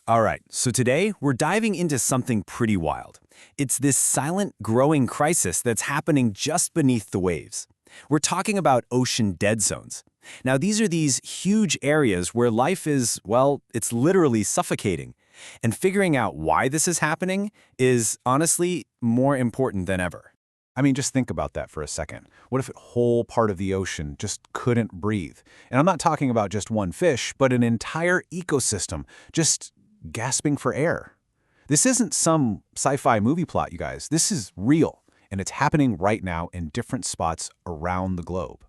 All right, so today we're diving into something pretty wild. It's this silent, growing crisis that's happening just beneath the waves. We're talking about ocean dead zones. Now, these are these huge areas where life is, well, it's literally suffocating. And figuring out why this is happening is, honestly, more important than ever. I mean, just think about that for a second. What if a whole part of the ocean just couldn't breathe? And I'm not talking about just one fish, but an entire ecosystem just gasping for air. This isn't some sci-fi movie plot, you guys. This is real, and it's happening right now in different spots around the globe.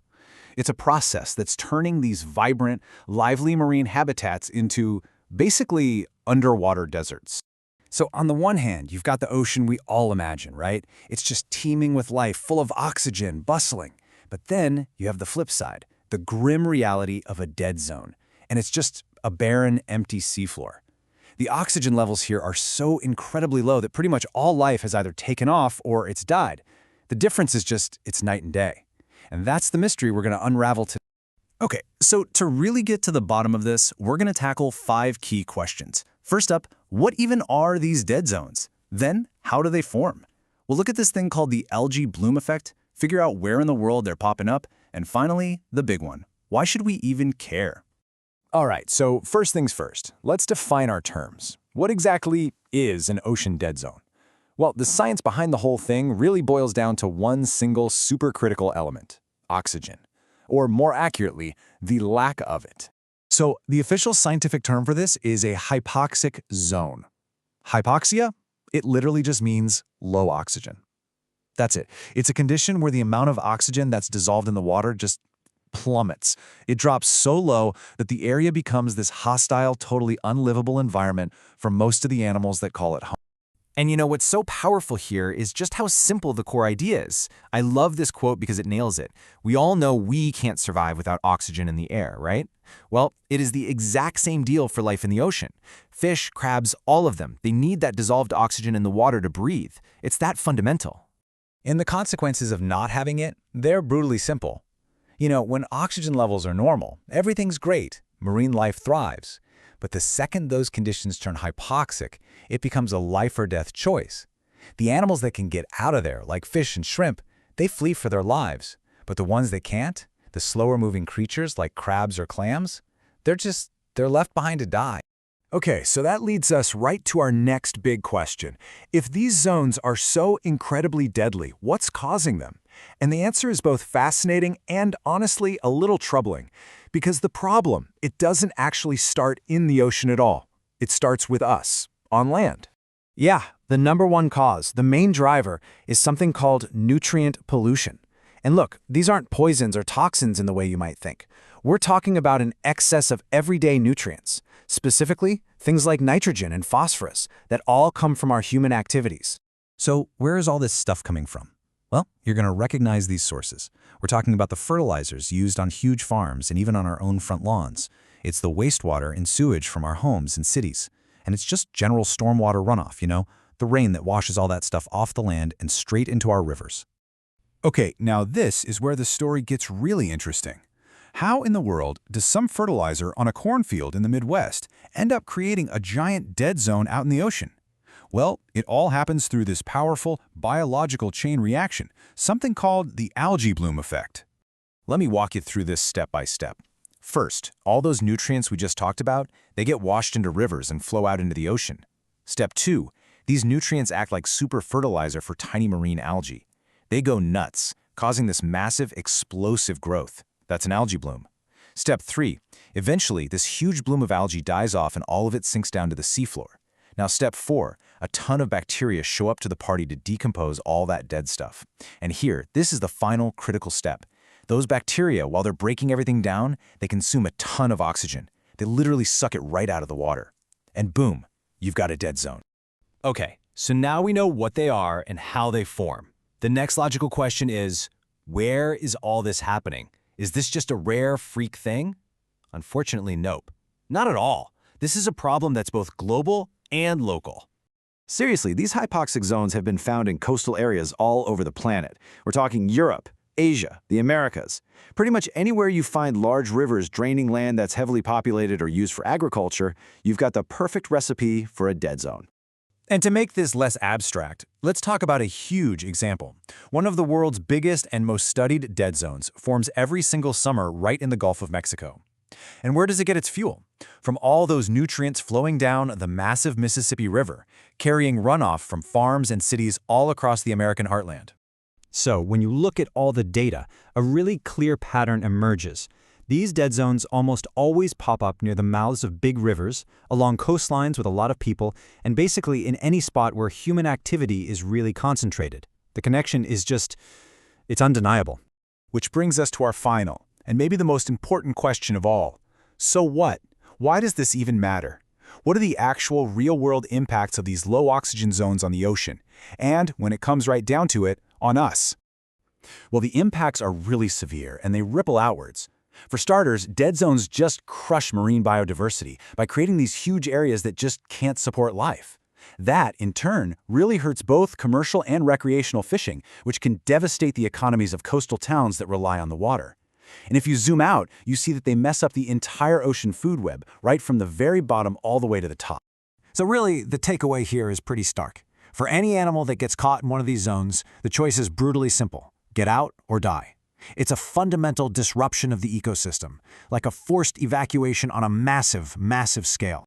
It's a process that's turning these vibrant, lively marine habitats into basically underwater deserts. So on the one hand, you've got the ocean we all imagine, right? It's just teeming with life, full of oxygen, bustling. But then you have the flip side, the grim reality of a dead zone. And it's just a barren, empty seafloor. The oxygen levels here are so incredibly low that pretty much all life has either taken off or it's died. The difference is just it's night and day. And that's the mystery we're going to unravel today. Okay, so to really get to the bottom of this, we're going to tackle 5 key questions. First up, what even are these dead zones? Then, how do they form? We'll look at this thing called the algae bloom effect, figure out where in the world they're popping up, and finally, the big one. Why should we even care? All right, so first things first, let's define our terms. What exactly is an ocean dead zone? Well, the science behind the whole thing really boils down to one single supercritical element, oxygen. Or more accurately, the lack of it. So the official scientific term for this is a hypoxic zone. Hypoxia? It literally just means low oxygen. That's it. It's a condition where the amount of oxygen that's dissolved in the water just plummets. It drops so low that the area becomes this hostile, totally unlivable environment for most of the animals that call it home. And you know what's so powerful here is just how simple the core idea is. I love this quote because it nails it. We all know we can't survive without oxygen in the air, right? Well, it is the exact same deal for life in the ocean. Fish, crabs, all of them, they need that dissolved oxygen in the water to breathe. It's that fundamental. And the consequences of not having it, they're brutally simple. You know, when oxygen levels are normal, everything's great. Marine life thrives. But the second those conditions turn hypoxic, it becomes a life or death choice. The animals that can get out of there, like fish and shrimp, they flee for their lives. But the ones that can't, the slower moving creatures like crabs or clams, they're left behind to die. Okay, so that leads us right to our next big question. If these zones are so incredibly deadly, what's causing them? And the answer is both fascinating and honestly a little troubling. Because the problem, it doesn't actually start in the ocean at all. It starts with us, on land. Yeah, the number one cause, the main driver, is something called nutrient pollution. And look, these aren't poisons or toxins in the way you might think. We're talking about an excess of everyday nutrients, specifically things like nitrogen and phosphorus that all come from our human activities. So where is all this stuff coming from? Well, you're going to recognize these sources. We're talking about the fertilizers used on huge farms and even on our own front lawns. It's the wastewater and sewage from our homes and cities. And it's just general stormwater runoff, you know, the rain that washes all that stuff off the land and straight into our rivers. Okay, now this is where the story gets really interesting. How in the world does some fertilizer on a cornfield in the Midwest end up creating a giant dead zone out in the ocean? Well, it all happens through this powerful biological chain reaction, something called the algae bloom effect. Let me walk you through this step by step. First, all those nutrients we just talked about, they get washed into rivers and flow out into the ocean. Step 2, these nutrients act like super fertilizer for tiny marine algae. They go nuts, causing this massive, explosive growth. That's an algae bloom. Step 3, eventually this huge bloom of algae dies off and all of it sinks down to the seafloor. Now step 4, a ton of bacteria show up to the party to decompose all that dead stuff. And here, this is the final critical step. Those bacteria, while they're breaking everything down, they consume a ton of oxygen. They literally suck it right out of the water. And boom, you've got a dead zone. Okay, so now we know what they are and how they form. The next logical question is, where is all this happening? Is this just a rare freak thing? Unfortunately, nope. Not at all. This is a problem that's both global and local. Seriously, these hypoxic zones have been found in coastal areas all over the planet. We're talking Europe, Asia, the Americas. Pretty much anywhere you find large rivers draining land that's heavily populated or used for agriculture, you've got the perfect recipe for a dead zone. And to make this less abstract, let's talk about a huge example. One of the world's biggest and most studied dead zones forms every single summer right in the Gulf of Mexico. And where does it get its fuel? From all those nutrients flowing down the massive Mississippi River, carrying runoff from farms and cities all across the American heartland. So, when you look at all the data, a really clear pattern emerges. These dead zones almost always pop up near the mouths of big rivers, along coastlines with a lot of people, and basically in any spot where human activity is really concentrated. The connection is it's undeniable. Which brings us to our final, and maybe the most important question of all. So what? Why does this even matter? What are the actual real-world impacts of these low oxygen zones on the ocean? And, when it comes right down to it, on us? Well, the impacts are really severe, and they ripple outwards. For starters, dead zones just crush marine biodiversity by creating these huge areas that just can't support life. That, in turn, really hurts both commercial and recreational fishing, which can devastate the economies of coastal towns that rely on the water. And if you zoom out, you see that they mess up the entire ocean food web, right from the very bottom all the way to the top. So really, the takeaway here is pretty stark. For any animal that gets caught in one of these zones, the choice is brutally simple: get out or die. It's a fundamental disruption of the ecosystem, like a forced evacuation on a massive, massive scale.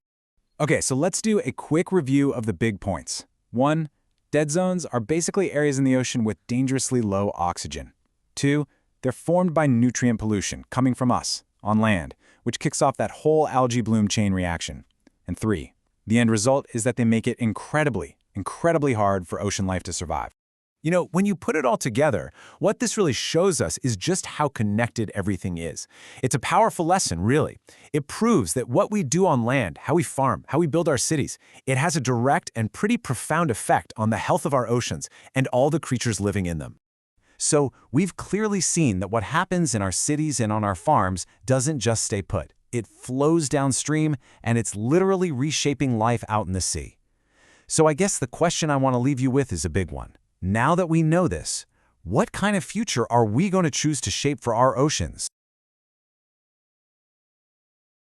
Okay, so let's do a quick review of the big points. 1. Dead zones are basically areas in the ocean with dangerously low oxygen. 2. They're formed by nutrient pollution coming from us, on land, which kicks off that whole algae bloom chain reaction. And 3. The end result is that they make it incredibly hard for ocean life to survive. You know, when you put it all together, what this really shows us is just how connected everything is. It's a powerful lesson, really. It proves that what we do on land, how we farm, how we build our cities, it has a direct and pretty profound effect on the health of our oceans and all the creatures living in them. So, we've clearly seen that what happens in our cities and on our farms doesn't just stay put. It flows downstream, and it's literally reshaping life out in the sea. So I guess the question I want to leave you with is a big one. Now that we know this, what kind of future are we going to choose to shape for our oceans?